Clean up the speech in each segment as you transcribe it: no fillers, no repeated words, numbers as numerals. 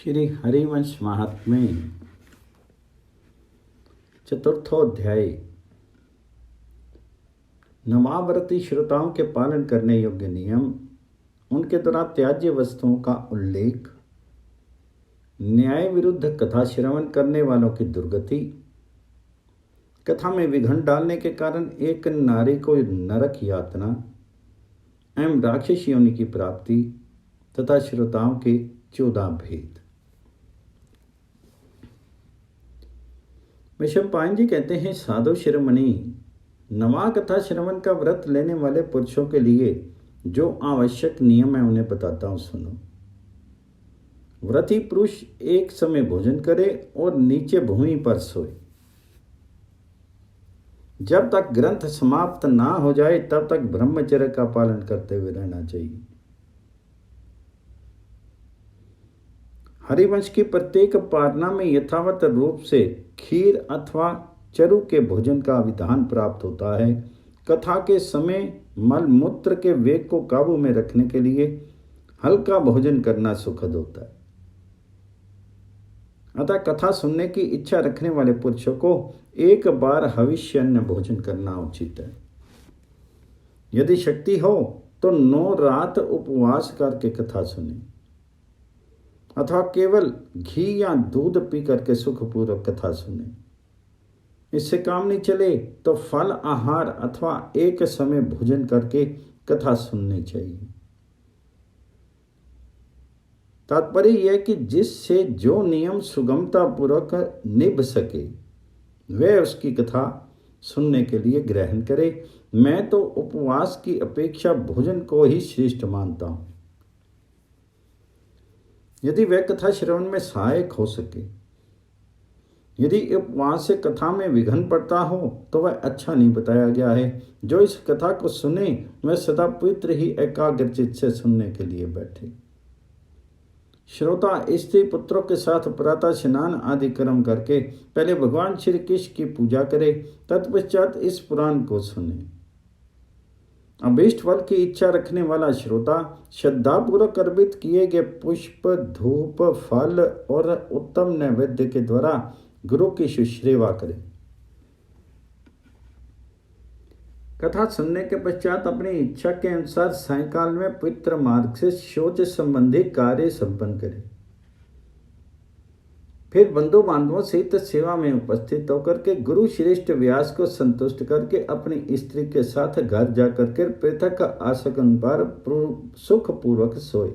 श्री हरिवंश महात्म्य चतुर्थोध्याय। नवाव्रती श्रोताओं के पालन करने योग्य नियम, उनके द्वारा त्याज्य वस्तुओं का उल्लेख, न्याय विरुद्ध कथा श्रवण करने वालों की दुर्गति, कथा में विघ्न डालने के कारण एक नारी को नरक यातना एवं राक्षस योनि की प्राप्ति तथा श्रोताओं के 14 भेद। विषमपायन जी कहते हैं, साधु शिरोमणि, नवा कथा श्रवण का व्रत लेने वाले पुरुषों के लिए जो आवश्यक नियम है उन्हें बताता हूं, सुनो। व्रती पुरुष एक समय भोजन करे और नीचे भूमि पर सोए। जब तक ग्रंथ समाप्त ना हो जाए तब तक ब्रह्मचर्य का पालन करते हुए रहना चाहिए। हरिवंश की प्रत्येक पारना में यथावत रूप से खीर अथवा चरु के भोजन का विधान प्राप्त होता है। कथा के समय मल मूत्र के वेग को काबू में रखने के लिए हल्का भोजन करना सुखद होता है। अतः कथा सुनने की इच्छा रखने वाले पुरुषों को एक बार हविष्यान्न भोजन करना उचित है। यदि शक्ति हो तो 9 रात उपवास करके कथा सुने अथवा केवल घी या दूध पी करके सुखपूर्वक कथा सुने। इससे काम नहीं चले तो फल आहार अथवा एक समय भोजन करके कथा सुननी चाहिए। तात्पर्य यह कि जिससे जो नियम सुगमता पूर्वक निभ सके वह उसकी कथा सुनने के लिए ग्रहण करे। मैं तो उपवास की अपेक्षा भोजन को ही श्रेष्ठ मानता हूं, यदि वह कथा श्रवण में सहायक हो सके। यदि उपवास से कथा में विघ्न पड़ता हो तो वह अच्छा नहीं बताया गया है। जो इस कथा को सुने वह सदा पवित्र ही एकाग्रचित से सुनने के लिए बैठे। श्रोता स्त्री पुत्रों के साथ प्रातः स्नान आदि कर्म करके पहले भगवान श्री कृष्ण की पूजा करे, तत्पश्चात इस पुराण को सुने। अभीष्ट फल की इच्छा रखने वाला श्रोता श्रद्धापूर्वक अर्पित किए गए पुष्प, धूप, फल और उत्तम नैवेद्य के द्वारा गुरु की शुश्रेवा करे। कथा सुनने के पश्चात अपनी इच्छा के अनुसार सायंकाल में पवित्र मार्ग से शौच संबंधी कार्य संपन्न करे। फिर बंधु बांधवों सहित सेवा में उपस्थित होकर के गुरु श्रेष्ठ व्यास को संतुष्ट करके अपनी स्त्री के साथ घर जाकर के पृथक आसन पर सुखपूर्वक सोए।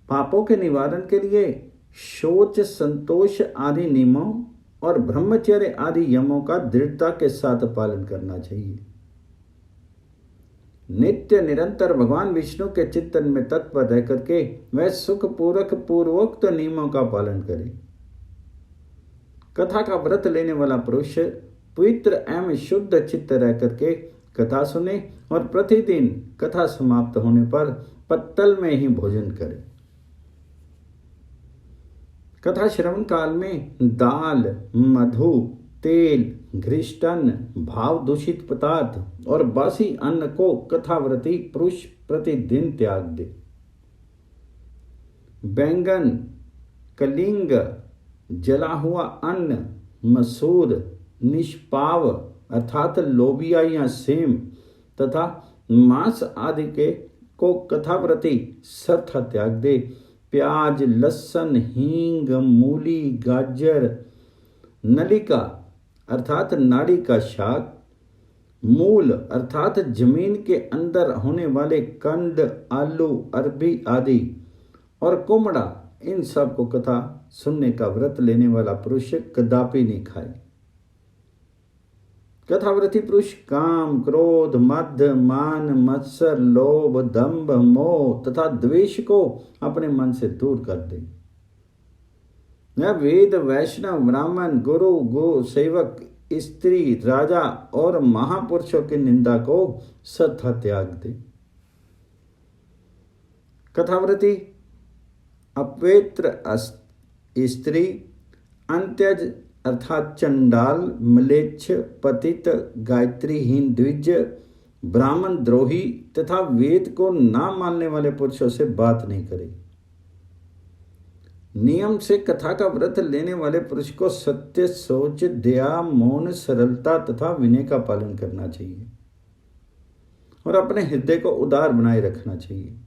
पापों के निवारण के लिए शौच, संतोष आदि नियमों और ब्रह्मचर्य आदि यमों का दृढ़ता के साथ पालन करना चाहिए। नित्य निरंतर भगवान विष्णु के चिंतन में तत्पर रह करके वह सुखपूर्वक पूर्वोक्त नियमों का पालन करे। कथा का व्रत लेने वाला पुरुष पवित्र एवं शुद्ध चित्त रह करके कथा सुने और प्रतिदिन कथा समाप्त होने पर पत्तल में ही भोजन करे। कथा श्रवण काल में दाल, मधु, तेल, घृष्टन, भाव दूषित पदार्थ और बासी अन्न को कथाव्रती पुरुष प्रतिदिन त्याग दे। बैंगन, कलिंग, जला हुआ अन्न, मसूर, निष्पाव अर्थात लोबिया या सेम तथा मांस आदि के को कथाव्रती सर्वथा त्याग दे। प्याज, लहसुन, हींग, मूली, गाजर, नलिका अर्थात नाड़ी का शाक, मूल अर्थात जमीन के अंदर होने वाले कंद, आलू, अरबी आदि और कोमड़ा, इन सब को कथा सुनने का व्रत लेने वाला पुरुष कदापि नहीं खाए। कथाव्रती पुरुष काम, क्रोध, मद, मान, मत्सर, लोभ, दंभ, मोह तथा द्वेष को अपने मन से दूर कर दे। यह वेद, वैष्णव, ब्राह्मण, गुरु, गो सेवक, स्त्री, राजा और महापुरुषों की निंदा को सदा त्याग दे। कथाव्रती अपवित्र स्त्री, अंत्यज अर्थात चंडाल, म्लेच्छ, पतित, गायत्रीहीन द्विज, ब्राह्मण द्रोही तथा वेद को ना मानने वाले पुरुषों से बात नहीं करे। नियम से कथा का व्रत लेने वाले पुरुष को सत्य, सोच, दया, मौन, सरलता तथा विनय का पालन करना चाहिए और अपने हृदय को उदार बनाए रखना चाहिए।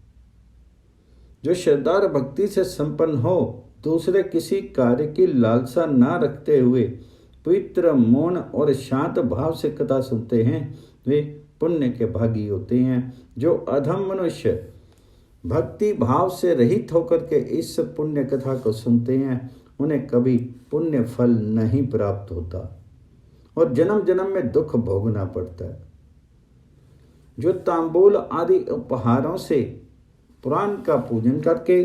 जो श्रद्धा और भक्ति से संपन्न हो, दूसरे किसी कार्य की लालसा ना रखते हुए पवित्र, मौन और शांत भाव से कथा सुनते हैं, वे पुण्य के भागी होते हैं। जो अधम मनुष्य भक्ति भाव से रहित होकर के इस पुण्य कथा को सुनते हैं, उन्हें कभी पुण्य फल नहीं प्राप्त होता और जन्म जन्म में दुख भोगना पड़ता है। जो तांबूल आदि उपहारों से पुराण का पूजन करके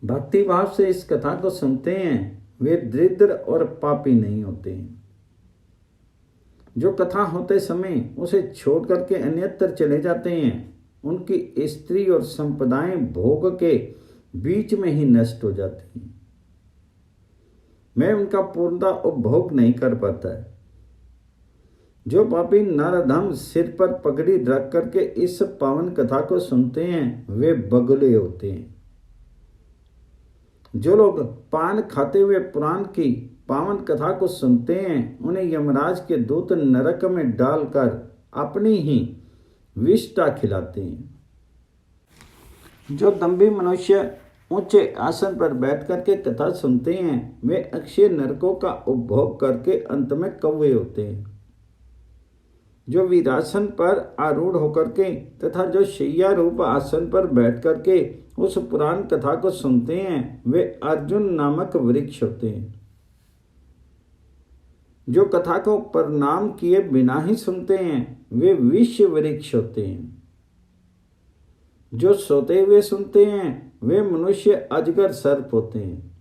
भक्ति भाव से इस कथा को सुनते हैं, वे दरिद्र और पापी नहीं होते हैं। जो कथा होते समय उसे छोड़ करके अन्यत्र चले जाते हैं, उनकी स्त्री और संपदाएं भोग के बीच में ही नष्ट हो जाती हैं। मैं उनका पूर्णता उपभोग नहीं कर पाता है। जो पापी नरधम सिर पर पगड़ी रख करके इस पावन कथा को सुनते हैं, वे बगुले होते हैं। जो लोग पान खाते हुए पुराण की पावन कथा को सुनते हैं, उन्हें यमराज के दूत नरक में डालकर अपनी ही विष्ठा खिलाते हैं। जो दंभी मनुष्य ऊंचे आसन पर बैठ करके कथा सुनते हैं, वे अक्षय नरकों का उपभोग करके अंत में कौवे होते हैं। जो वीरासन पर आरूढ़ होकर के तथा जो शैया रूप आसन पर बैठ करके उस पुराण कथा को सुनते हैं, वे अर्जुन नामक वृक्ष होते हैं। जो कथा को प्रणाम किए बिना ही सुनते हैं, वे विश्व वृक्ष होते हैं। जो सोते हुए सुनते हैं, वे मनुष्य अजगर सर्प होते हैं।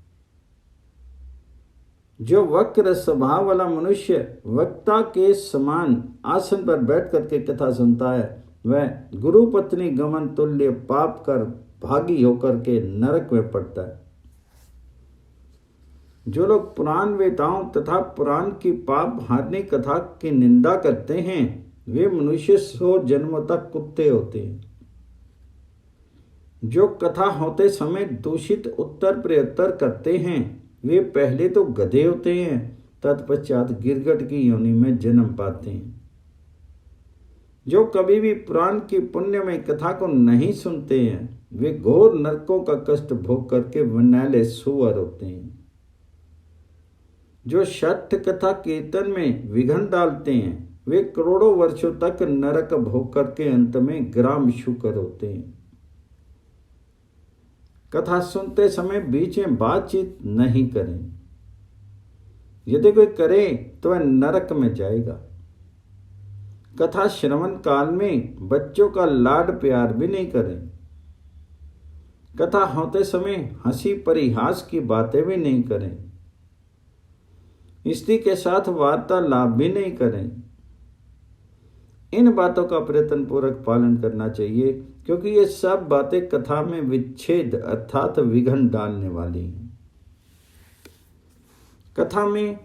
जो वक्र स्वभाव वाला मनुष्य वक्ता के समान आसन पर बैठ करके कथा सुनता है, वह गुरु पत्नी गमन तुल्य पाप कर भागी होकर के नरक में पड़ता है। जो लोग पुराण वेताओं तथा पुराण की पाप हारनी कथा की निंदा करते हैं, वे मनुष्य 100 जन्मों तक कुत्ते होते हैं। जो कथा होते समय दूषित उत्तर प्रत्युत्तर करते हैं, वे पहले तो गधे होते हैं, तत्पश्चात गिरगट की योनि में जन्म पाते हैं। जो कभी भी पुराण की पुण्यमय कथा को नहीं सुनते हैं, वे घोर नरकों का कष्ट भोग करके वनैले सुअर होते हैं। जो सत्य कथा कीर्तन में विघ्न डालते हैं, वे करोड़ों वर्षों तक नरक भोग करके अंत में ग्राम शुकर होते हैं। कथा सुनते समय बीच में बातचीत नहीं करें। यदि कोई करे तो वह नरक में जाएगा। कथा श्रवण काल में बच्चों का लाड प्यार भी नहीं करें। कथा होते समय हंसी परिहास की बातें भी नहीं करें। स्त्री के साथ वार्तालाप भी नहीं करें। इन बातों का प्रयत्न पूर्वक पालन करना चाहिए, क्योंकि ये सब बातें कथा में विच्छेद अर्थात विघ्न डालने वाली हैं। कथा में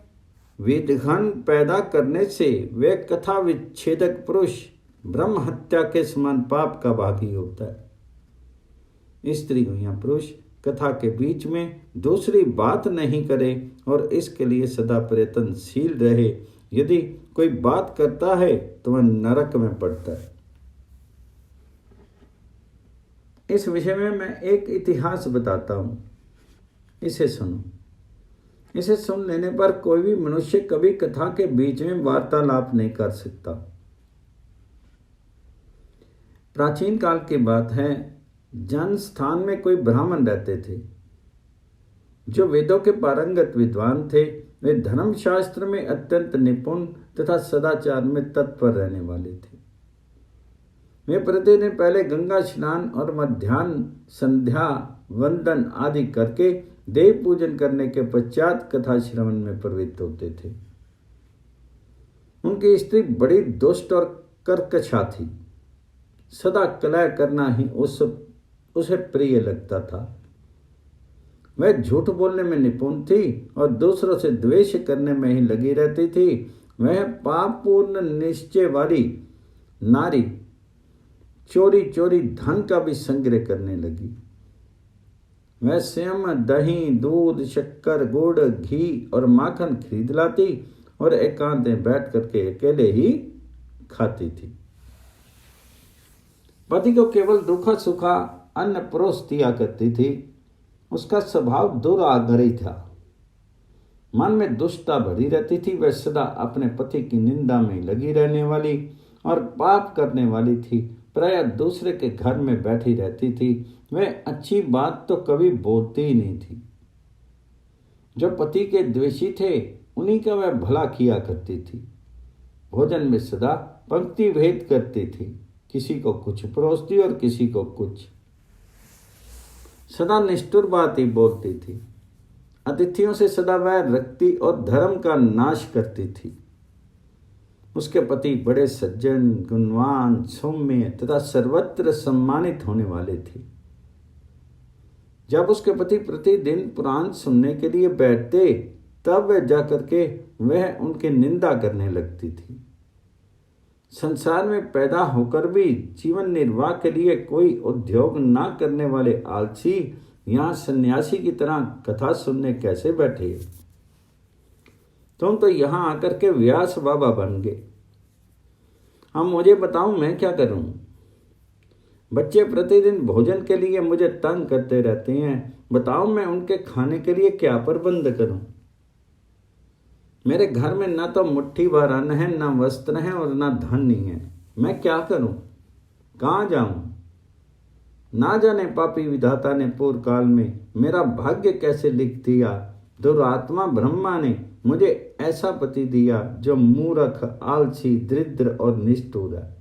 विघ्न पैदा करने से वह कथा विच्छेदक पुरुष ब्रह्म हत्या के समान पाप का भागी होता है। स्त्री हो या पुरुष कथा के बीच में दूसरी बात नहीं करे और इसके लिए सदा प्रयत्नशील रहे। यदि कोई बात करता है तो वह नरक में पड़ता है। इस विषय में मैं एक इतिहास बताता हूं, इसे सुनो। इसे सुन लेने पर कोई भी मनुष्य कभी कथा के बीच में वार्तालाप नहीं कर सकता। प्राचीन काल की बात है, जन स्थान में कोई ब्राह्मण रहते थे जो वेदों के पारंगत विद्वान थे। वे धर्मशास्त्र में अत्यंत निपुण तथा सदाचार में तत्पर रहने वाले थे। वे प्रतिदिन पहले गंगा स्नान और मध्याह्न संध्या वंदन आदि करके देव पूजन करने के पश्चात कथा श्रवण में प्रवृत्त होते थे। उनकी स्त्री बड़ी दुष्ट और कर्कशा थी। सदा कलह करना ही उसे प्रिय लगता था। वह झूठ बोलने में निपुण थी और दूसरों से द्वेष करने में ही लगी रहती थी। वह पापपूर्ण निश्चय वाली नारी चोरी चोरी धन का भी संग्रह करने लगी। वह स्वयं दही, दूध, शक्कर, गुड़, घी और माखन खरीद लाती और एकांत में बैठ करके अकेले ही खाती थी। पति को केवल दुखा सुखा अन्न परोस दिया करती थी। उसका स्वभाव दुराग्रही था। मन में दुष्टता भरी रहती थी। वह सदा अपने पति की निंदा में लगी रहने वाली और पाप करने वाली थी। प्रायः दूसरे के घर में बैठी रहती थी। वह अच्छी बात तो कभी बोलती ही नहीं थी। जो पति के द्वेषी थे उन्हीं का वह भला किया करती थी। भोजन में सदा पंक्ति भेद करती थी। किसी को कुछ परोसती और किसी को कुछ। सदा निष्ठुर बात ही बोलती थी। अतिथियों से सदा वह रखती और धर्म का नाश करती थी। उसके पति बड़े सज्जन, गुणवान, सौम्य तथा सर्वत्र सम्मानित होने वाले थे। जब उसके पति प्रतिदिन पुराण सुनने के लिए बैठते तब वह जाकर के वह उनकी निंदा करने लगती थी। संसार में पैदा होकर भी जीवन निर्वाह के लिए कोई उद्योग ना करने वाले आलसी यहाँ सन्यासी की तरह कथा सुनने कैसे बैठे? तुम तो यहाँ आकर के व्यास बाबा बन गए। अब मुझे बताओ मैं क्या करूं? बच्चे प्रतिदिन भोजन के लिए मुझे तंग करते रहते हैं। बताओ मैं उनके खाने के लिए क्या प्रबंध करूं? मेरे घर में ना तो मुट्ठी भर अन्न है, ना वस्त्र है और ना धन नहीं है। मैं क्या करूं? कहाँ जाऊं? ना जाने पापी विधाता ने पूर्व काल में मेरा भाग्य कैसे लिख दिया। दुरात्मा ब्रह्मा ने मुझे ऐसा पति दिया जो मूर्ख, आलसी, दरिद्र और निष्ठुर है।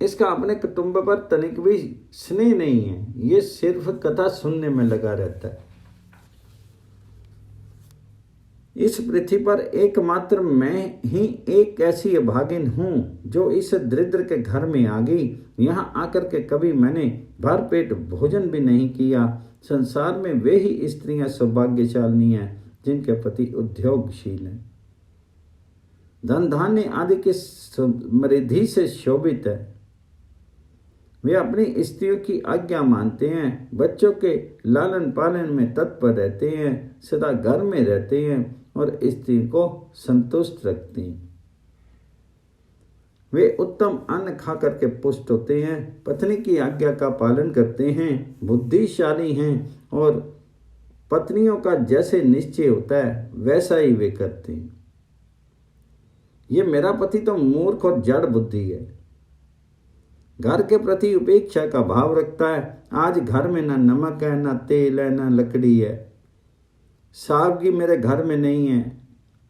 इसका अपने कुटुंब पर तनिक भी स्नेह नहीं है। ये सिर्फ कथा सुनने में लगा रहता है। इस पृथ्वी पर एकमात्र मैं ही एक ऐसी अभागिन हूं जो इस दरिद्र के घर में आ गई। यहाँ आकर के कभी मैंने भरपेट भोजन भी नहीं किया। संसार में वे ही स्त्रियां सौभाग्यशालिनी हैं जिनके पति उद्योगशील हैं, धन धान्य आदि की समृद्धि से शोभित है। वे अपनी स्त्रियों की आज्ञा मानते हैं, बच्चों के लालन पालन में तत्पर रहते हैं, सदा घर में रहते हैं और स्त्री को संतुष्ट रखते हैं। वे उत्तम अन्न खा करके पुष्ट होते हैं, पत्नी की आज्ञा का पालन करते हैं, बुद्धिशाली हैं और पत्नियों का जैसे निश्चय होता है वैसा ही वे करते हैं। ये मेरा पति तो मूर्ख और जड़ बुद्धि है। घर के प्रति उपेक्षा का भाव रखता है। आज घर में ना नमक है, ना तेल है, ना लकड़ी है। सावगी मेरे घर में नहीं है।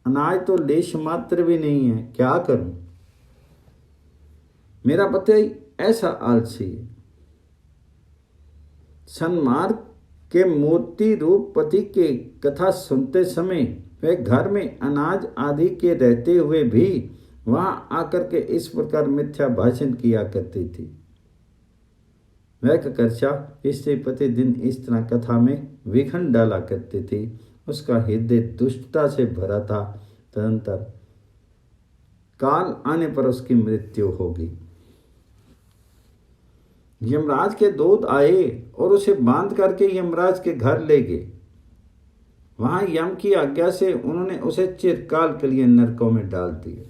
अनाज तो लेश मात्र भी नहीं है। क्या करूं? मेरा पति ऐसा आलसी है। सन्मार्ग के मूर्ति रूप पति के कथा सुनते समय वे घर में अनाज आदि के रहते हुए भी वहां आकर के इस प्रकार मिथ्या भाषण किया करती थी। वह कर्षा इससे प्रतिदिन इस तरह कथा में विघन डाला करती थी। उसका हृदय दुष्टता से भरा था। तदंतर काल आने पर उसकी मृत्यु होगी। यमराज के दूत आए और उसे बांध करके यमराज के घर ले गए। वहां यम की आज्ञा से उन्होंने उसे चिरकाल के लिए नरकों में डाल दिया।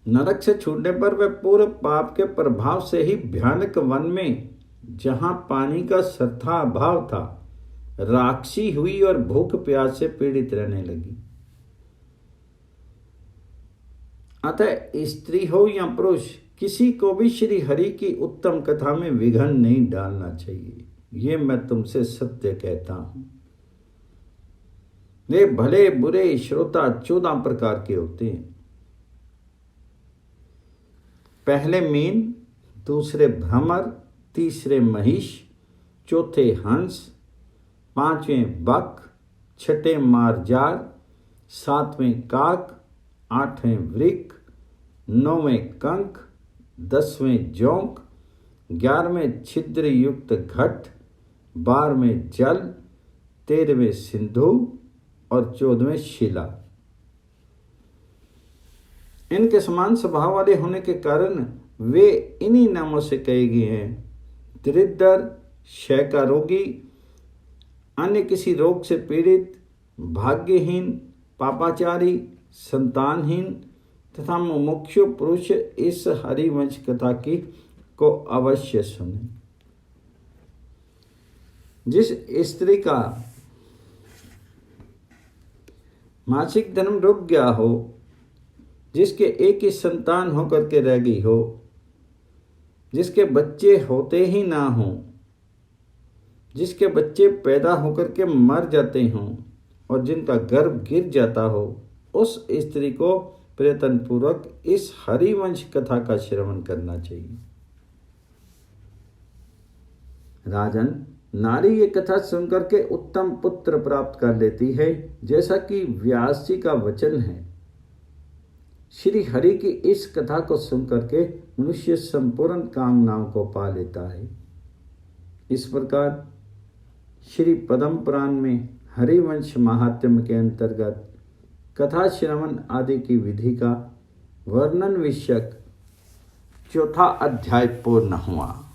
नरक से छूटने पर वह पूरे पाप के प्रभाव से ही भयानक वन में, जहां पानी का सर्था अभाव था, राक्षसी हुई और भूख प्यास से पीड़ित रहने लगी। अतः स्त्री हो या पुरुष, किसी को भी श्री हरि की उत्तम कथा में विघन नहीं डालना चाहिए। ये मैं तुमसे सत्य कहता हूं। वे भले बुरे श्रोता 14 प्रकार के होते हैं। पहले मीन, दूसरे भ्रमर, तीसरे महिष, चौथे हंस, 5वें बक, 6ठे मारजार, 7वें काक, 8वें वृक, 9वें कंक, 10वें जोंक, 11वें छिद्र युक्त घट, 12वें जल, 13वें सिंधु और 14वें शिला। इनके समान स्वभाव वाले होने के कारण वे इन्हीं नामों से कहे गए हैं। दरिद्र, क्षय का रोगी, अन्य किसी रोग से पीड़ित, भाग्यहीन, पापाचारी, संतानहीन तथा मुमुक्षु पुरुष इस हरिवंश कथा की को अवश्य सुने। जिस स्त्री का मासिक धर्म रुक गया हो, जिसके एक ही संतान होकर के रह गई हो, जिसके बच्चे होते ही ना हों, जिसके बच्चे पैदा होकर के मर जाते हों और जिनका गर्भ गिर जाता हो, उस स्त्री को प्रयत्न पूर्वक इस हरिवंश कथा का श्रवण करना चाहिए। राजन, नारी ये कथा सुनकर के उत्तम पुत्र प्राप्त कर लेती है, जैसा कि व्यास जी का वचन है। श्री हरि की इस कथा को सुनकर के मनुष्य संपूर्ण कामनाओं को पा लेता है। इस प्रकार श्री पद्म पुराण में हरिवंश महात्म्य के अंतर्गत कथा श्रवण आदि की विधि का वर्णन विषयक 4था अध्याय पूर्ण हुआ।